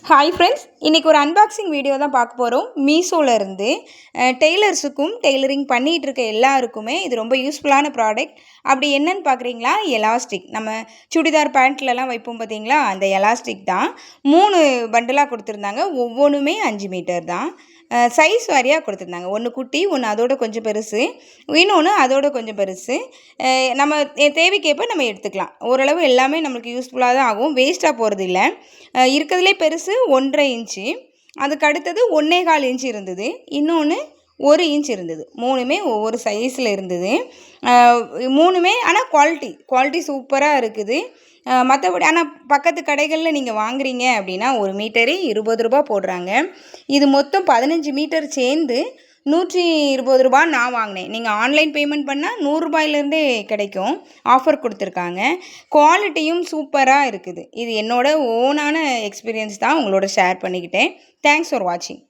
Hi friends, இன்றைக்கி ஒரு unboxing video தான் பார்க்க போகிறோம். மீஷோலேருந்து டெய்லர்ஸுக்கும் டெய்லரிங் பண்ணிகிட்டு இருக்க எல்லாருக்குமே இது ரொம்ப யூஸ்ஃபுல்லான ப்ராடக்ட். அப்படி என்னன்னு பார்க்குறீங்களா? எலாஸ்டிக். நம்ம சுடிதார் பேண்ட்லலாம் வைப்போம் பார்த்தீங்களா, அந்த எலாஸ்டிக் தான் 3 பண்டலாக கொடுத்துருந்தாங்க. ஒவ்வொன்றுமே 5 மீட்டர் தான். சைஸ் வாரியாக கொடுத்துருந்தாங்க. ஒன்று குட்டி, ஒன்று அதோட கொஞ்சம் பெருசு, இன்னொன்று அதோட கொஞ்சம் பெருசு. நம்ம தேவைக்கேற்ப நம்ம எடுத்துக்கலாம். ஓரளவு எல்லாமே நம்மளுக்கு யூஸ்ஃபுல்லாக தான் ஆகும், வேஸ்ட்டாக போகிறது இல்லை. இருக்கிறதுலே பெருசு 1.5 இன்ச்சு, அதுக்கு அடுத்தது 1.25 இன்ச்சு இருந்தது, இன்னொன்று 1 இன்ச் இருந்தது. 3மே ஒவ்வொரு சைஸில் இருந்தது. 3மே ஆனால் குவாலிட்டி சூப்பராக இருக்குது. மற்றபடி ஆனால் பக்கத்து கடைகளில் நீங்கள் வாங்குறீங்க அப்படின்னா 1 மீட்டரே 20 ரூபா போடுறாங்க. இது மொத்தம் 15 மீட்டர் சேர்ந்து 120 ரூபா நான் வாங்கினேன். நீங்கள் ஆன்லைன் பேமெண்ட் பண்ணால் 100 ரூபாயிலேருந்தே கிடைக்கும். ஆஃபர் கொடுத்துருக்காங்க. குவாலிட்டியும் சூப்பராக இருக்குது. இது என்னோட ஓனான எக்ஸ்பீரியன்ஸ் தான் உங்களோட ஷேர் பண்ணிக்கிட்டேன். தேங்க்ஸ் ஃபார் வாட்சிங்.